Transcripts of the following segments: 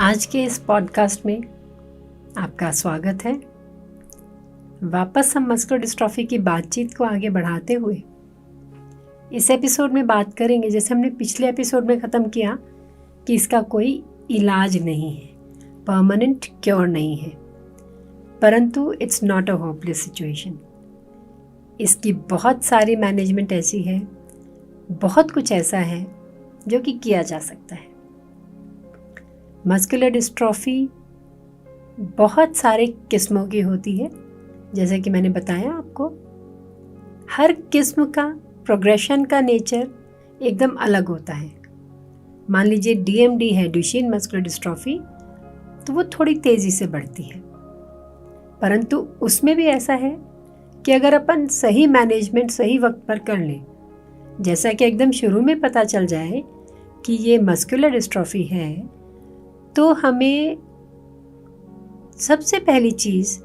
आज के इस पॉडकास्ट में आपका स्वागत है। वापस हम मस्कुलर डिस्ट्रॉफी की बातचीत को आगे बढ़ाते हुए इस एपिसोड में बात करेंगे, जैसे हमने पिछले एपिसोड में ख़त्म किया, कि इसका कोई इलाज नहीं है, परमानेंट क्योर नहीं है, परंतु it's not a hopeless situation. इसकी बहुत सारी मैनेजमेंट ऐसी है, बहुत कुछ ऐसा है जो कि किया जा सकता है। मस्कुलर डिस्ट्रॉफी बहुत सारे किस्मों की होती है, जैसे कि मैंने बताया आपको। हर किस्म का प्रोग्रेशन का नेचर एकदम अलग होता है। मान लीजिए DMD है, ड्यूशेन मस्कुलर डिस्ट्रॉफी, तो वो थोड़ी तेज़ी से बढ़ती है, परंतु उसमें भी ऐसा है कि अगर अपन सही मैनेजमेंट सही वक्त पर कर लें, जैसा कि एकदम शुरू में पता चल जाए कि ये मस्कुलर डिस्ट्रॉफी है, तो हमें सबसे पहली चीज़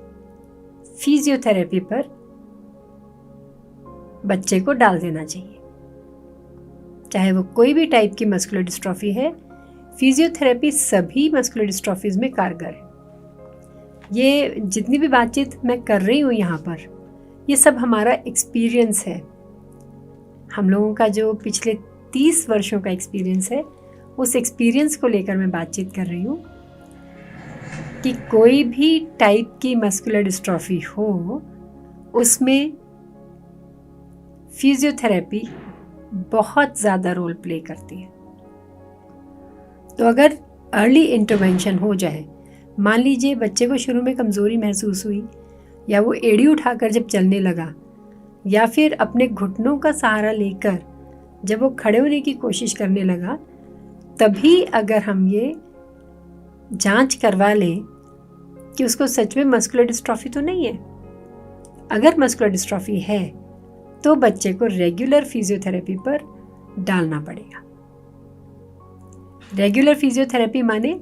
फिजियोथेरेपी पर बच्चे को डाल देना चाहिए। चाहे वो कोई भी टाइप की मस्कुलर डिस्ट्रॉफी है, फिजियोथेरेपी सभी मस्कुलर डिस्ट्रॉफीज में कारगर है। ये जितनी भी बातचीत मैं कर रही हूँ यहाँ पर, ये सब हमारा एक्सपीरियंस है। हम लोगों का जो पिछले 30 वर्षों का एक्सपीरियंस है, उस एक्सपीरियंस को लेकर मैं बातचीत कर रही हूँ कि कोई भी टाइप की मस्कुलर डिस्ट्रॉफी हो, उसमें फिजियोथेरेपी बहुत ज़्यादा रोल प्ले करती है। तो अगर अर्ली इंटरवेंशन हो जाए, मान लीजिए बच्चे को शुरू में कमज़ोरी महसूस हुई, या वो एड़ी उठाकर जब चलने लगा, या फिर अपने घुटनों का सहारा लेकर जब वो खड़े होने की कोशिश करने लगा, तभी अगर हम ये जांच करवा लें कि उसको सच में मस्कुलर डिस्ट्रॉफी तो नहीं है। अगर मस्कुलर डिस्ट्रॉफी है तो बच्चे को रेगुलर फिजियोथेरेपी पर डालना पड़ेगा। रेगुलर फिजियोथेरेपी माने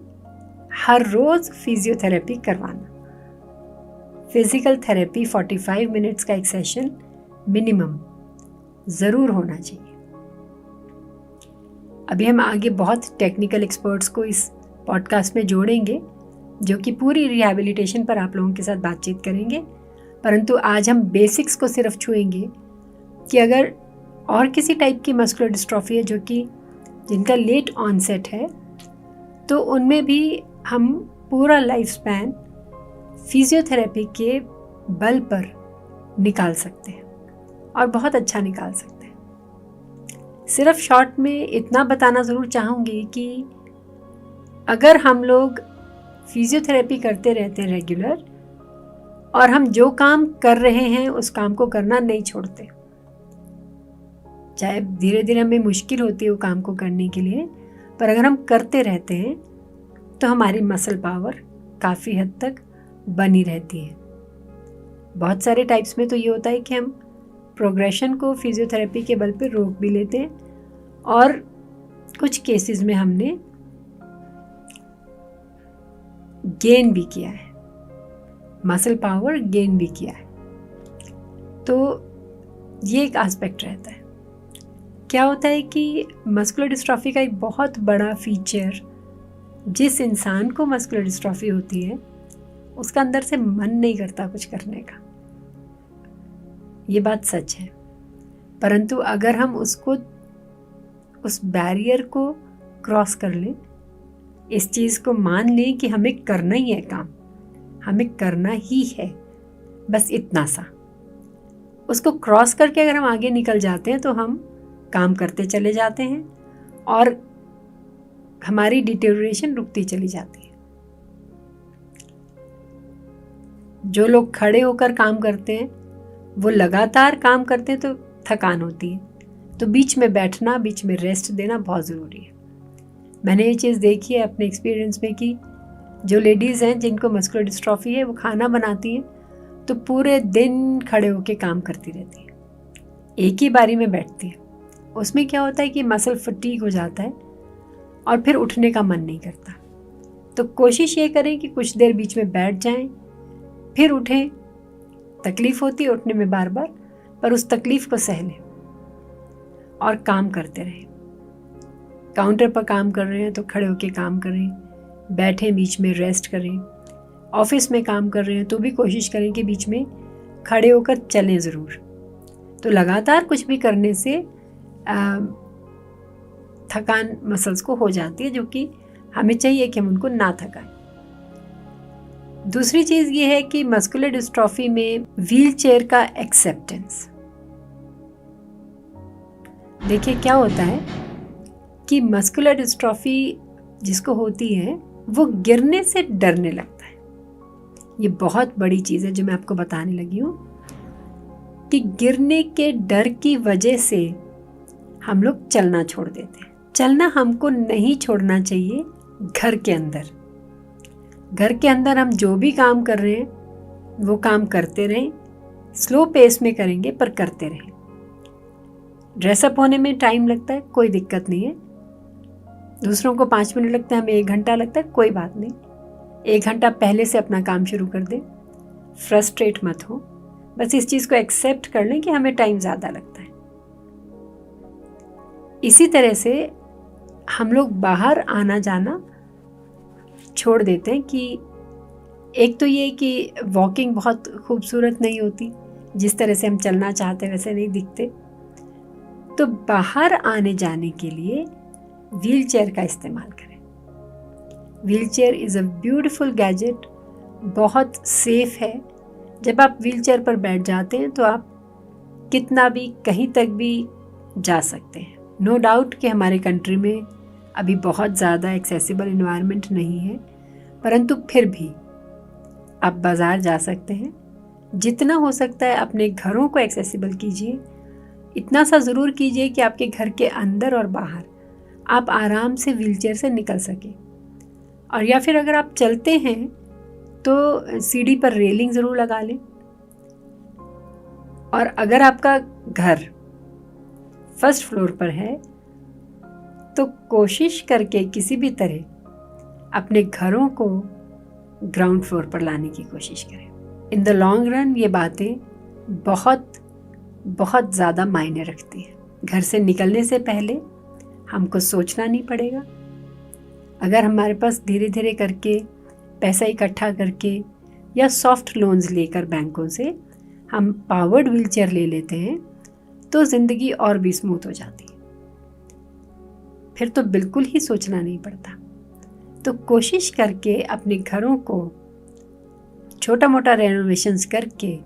हर रोज फिजियोथेरेपी करवाना। फिजिकल थेरेपी 45 मिनट्स का एक सेशन मिनिमम ज़रूर होना चाहिए। अभी हम आगे बहुत टेक्निकल एक्सपर्ट्स को इस पॉडकास्ट में जोड़ेंगे, जो कि पूरी रिहैबिलिटेशन पर आप लोगों के साथ बातचीत करेंगे, परंतु आज हम बेसिक्स को सिर्फ छुएंगे कि अगर और किसी टाइप की मस्कुलर डिस्ट्रॉफी है जो कि जिनका लेट ऑनसेट है, तो उनमें भी हम पूरा लाइफ स्पैन फिजियोथेरेपी के बल पर निकाल सकते हैं और बहुत अच्छा निकाल सकते हैं। सिर्फ शॉर्ट में इतना बताना ज़रूर चाहूँगी कि अगर हम लोग फिजियोथेरेपी करते रहते हैं रेगुलर, और हम जो काम कर रहे हैं उस काम को करना नहीं छोड़ते, चाहे धीरे धीरे हमें मुश्किल होती है वो काम को करने के लिए, पर अगर हम करते रहते हैं तो हमारी मसल पावर काफ़ी हद तक बनी रहती है। बहुत सारे टाइप्स में तो ये होता है कि हम प्रोग्रेशन को फिजियोथेरेपी के बल पे रोक भी लेते हैं, और कुछ केसेस में हमने गेन भी किया है, मसल पावर गेन भी किया है। तो ये एक एस्पेक्ट रहता है। क्या होता है कि मस्कुलर डिस्ट्रॉफी का एक बहुत बड़ा फीचर, जिस इंसान को मस्कुलर डिस्ट्रॉफी होती है उसका अंदर से मन नहीं करता कुछ करने का। ये बात सच है, परंतु अगर हम उस बैरियर को क्रॉस कर लें, इस चीज़ को मान लें कि हमें करना ही है काम, हमें करना ही है, बस इतना सा, उसको क्रॉस करके अगर हम आगे निकल जाते हैं तो हम काम करते चले जाते हैं और हमारी डिटेरियोरेशन रुकती चली जाती है। जो लोग खड़े होकर काम करते हैं वो लगातार काम करते हैं तो थकान होती है, तो बीच में बैठना, बीच में रेस्ट देना बहुत ज़रूरी है। मैंने ये चीज़ देखी है अपने एक्सपीरियंस में कि जो लेडीज़ हैं जिनको मस्कुलर डिस्ट्रॉफी है, वो खाना बनाती हैं तो पूरे दिन खड़े होकर काम करती रहती है, एक ही बारी में बैठती है। उसमें क्या होता है कि मसल फटीग हो जाता है और फिर उठने का मन नहीं करता। तो कोशिश ये करें कि कुछ देर बीच में बैठ जाएं, फिर उठें। तकलीफ़ होती है उठने में बार बार, पर उस तकलीफ़ को सह लें और काम करते रहें। काउंटर पर काम कर रहे हैं तो खड़े होकर काम करें, बैठें, बीच में रेस्ट करें। ऑफिस में काम कर रहे हैं तो भी कोशिश करें कि बीच में खड़े होकर चलें ज़रूर। तो लगातार कुछ भी करने से थकान मसल्स को हो जाती है, जो कि हमें चाहिए कि हम उनको ना थकाएं। दूसरी चीज़ ये है कि मस्कुलर डिस्ट्रॉफी में व्हील चेयर का एक्सेप्टेंस। देखिए क्या होता है कि मस्कुलर डिस्ट्रॉफी जिसको होती है वो गिरने से डरने लगता है। ये बहुत बड़ी चीज़ है जो मैं आपको बताने लगी हूँ कि गिरने के डर की वजह से हम लोग चलना छोड़ देते हैं। चलना हमको नहीं छोड़ना चाहिए। घर के अंदर हम जो भी काम कर रहे हैं वो काम करते रहें, स्लो पेस में करेंगे पर करते रहें। ड्रेसअप होने में टाइम लगता है, कोई दिक्कत नहीं है। दूसरों को 5 मिनट लगते हैं, हमें 1 घंटा लगता है, कोई बात नहीं। 1 घंटा पहले से अपना काम शुरू कर दें। फ्रस्ट्रेट मत हो, बस इस चीज़ को एक्सेप्ट कर लें कि हमें टाइम ज़्यादा लगता है। इसी तरह से हम लोग बाहर आना जाना छोड़ देते हैं कि एक तो ये कि वॉकिंग बहुत खूबसूरत नहीं होती, जिस तरह से हम चलना चाहते हैं वैसे नहीं दिखते। तो बाहर आने जाने के लिए व्हील चेयर का इस्तेमाल करें। Wheel chair is a beautiful gadget, बहुत सेफ है। जब आप व्हील चेयर पर बैठ जाते हैं तो आप कितना भी कहीं तक भी जा सकते हैं। नो डाउट कि हमारे कंट्री में अभी बहुत ज़्यादा एक्सेसिबल इन्वायरमेंट नहीं है, परंतु फिर भी आप बाज़ार जा सकते हैं। जितना हो सकता है अपने घरों को एक्सेसिबल कीजिए। इतना सा ज़रूर कीजिए कि आपके घर के अंदर और बाहर आप आराम से व्हीलचेयर से निकल सकें। और या फिर अगर आप चलते हैं तो सीढ़ी पर रेलिंग ज़रूर लगा लें। और अगर आपका घर फर्स्ट फ्लोर पर है तो कोशिश करके किसी भी तरह अपने घरों को ग्राउंड फ्लोर पर लाने की कोशिश करें। इन द लॉन्ग रन ये बातें बहुत बहुत ज़्यादा मायने रखती हैं। घर से निकलने से पहले हमको सोचना नहीं पड़ेगा। अगर हमारे पास धीरे धीरे करके पैसा इकट्ठा करके या सॉफ्ट लोन्स लेकर बैंकों से हम पावर्ड व्हीलचेयर ले लेते हैं तो ज़िंदगी और भी स्मूथ हो जाती है। फिर तो बिल्कुल ही सोचना नहीं पड़ता। तो कोशिश करके अपने घरों को छोटा मोटा रेनोवेशंस करके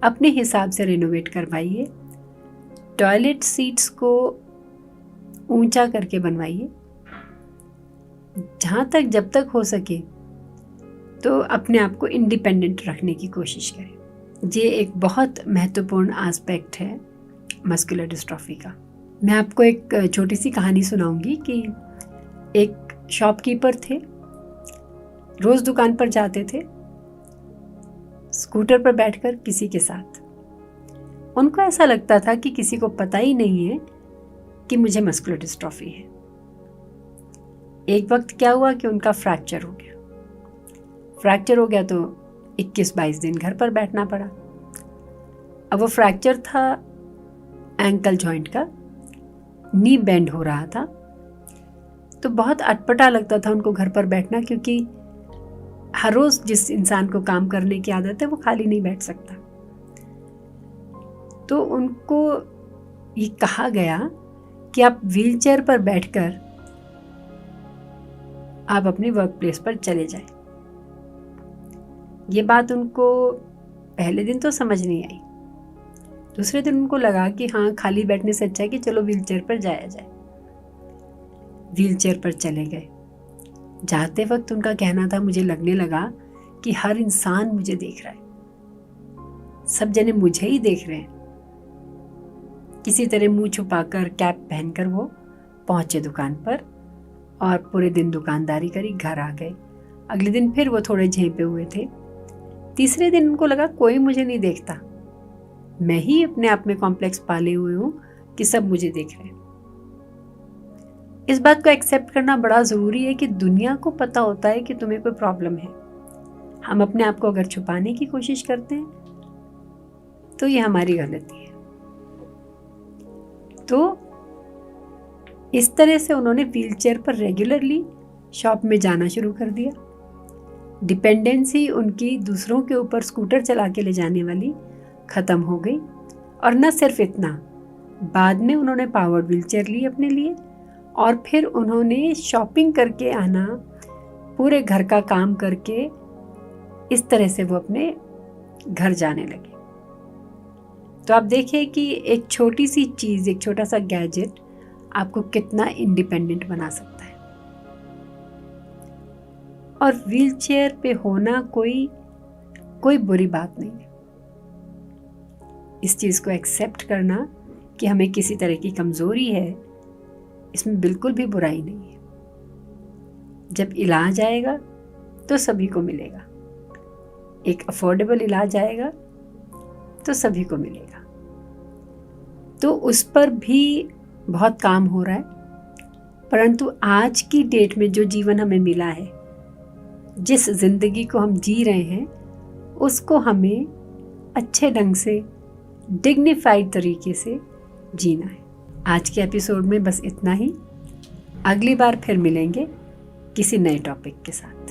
अपने हिसाब से रेनोवेट करवाइए। टॉयलेट सीट्स को ऊंचा करके बनवाइए। जब तक हो सके तो अपने आप को इंडिपेंडेंट रखने की कोशिश करें। ये एक बहुत महत्वपूर्ण एस्पेक्ट है मस्कुलर डिस्ट्रॉफी का। मैं आपको एक छोटी सी कहानी सुनाऊंगी कि एक शॉपकीपर थे, रोज़ दुकान पर जाते थे स्कूटर पर बैठकर किसी के साथ। उनको ऐसा लगता था कि किसी को पता ही नहीं है कि मुझे मस्कुलर डिस्ट्रॉफी है। एक वक्त क्या हुआ कि उनका फ्रैक्चर हो गया तो 21-22 दिन घर पर बैठना पड़ा। अब वो फ्रैक्चर था एंकल जॉइंट का, नी बेंड हो रहा था, तो बहुत अटपटा लगता था उनको घर पर बैठना, क्योंकि हर रोज़ जिस इंसान को काम करने की आदत है वो खाली नहीं बैठ सकता। तो उनको ये कहा गया कि आप व्हीलचेयर पर बैठकर आप अपने वर्क प्लेस पर चले जाएं। ये बात उनको पहले दिन तो समझ नहीं आई। दूसरे दिन उनको लगा कि हाँ, खाली बैठने से अच्छा है कि चलो व्हीलचेयर पर जाया जाए। व्हीलचेयर पर चले गए। जाते वक्त उनका कहना था, मुझे लगने लगा कि हर इंसान मुझे देख रहा है, सब जने मुझे ही देख रहे हैं। किसी तरह मुंह छुपाकर कैप पहनकर वो पहुंचे दुकान पर और पूरे दिन दुकानदारी करी, घर आ गए। अगले दिन फिर वो थोड़े झेपे हुए थे। तीसरे दिन उनको लगा कोई मुझे नहीं देखता, मैं ही अपने आप में कॉम्प्लेक्स पाले हुए हूँ कि सब मुझे देख रहे हैं। इस बात को एक्सेप्ट करना बड़ा ज़रूरी है कि दुनिया को पता होता है कि तुम्हें कोई प्रॉब्लम है। हम अपने आप को अगर छुपाने की कोशिश करते हैं तो ये हमारी गलती है। तो इस तरह से उन्होंने व्हीलचेयर पर रेगुलरली शॉप में जाना शुरू कर दिया। डिपेंडेंसी उनकी दूसरों के ऊपर स्कूटर चला के ले जाने वाली ख़त्म हो गई। और न सिर्फ इतना, बाद में उन्होंने पावर्ड व्हीलचेयर ली अपने लिए और फिर उन्होंने शॉपिंग करके आना, पूरे घर का काम करके इस तरह से वो अपने घर जाने लगे। तो आप देखिए कि एक छोटी सी चीज़, एक छोटा सा गैजेट आपको कितना इंडिपेंडेंट बना सकता है। और व्हीलचेयर पे होना कोई बुरी बात नहीं है। इस चीज़ को एक्सेप्ट करना कि हमें किसी तरह की कमज़ोरी है, इसमें बिल्कुल भी बुराई नहीं है। जब इलाज आएगा तो सभी को मिलेगा, एक अफोर्डेबल इलाज आएगा तो सभी को मिलेगा। तो उस पर भी बहुत काम हो रहा है। परंतु आज की डेट में जो जीवन हमें मिला है, जिस जिंदगी को हम जी रहे हैं, उसको हमें अच्छे ढंग से, डिग्निफाइड तरीके से जीना है। आज के एपिसोड में बस इतना ही। अगली बार फिर मिलेंगे किसी नए टॉपिक के साथ।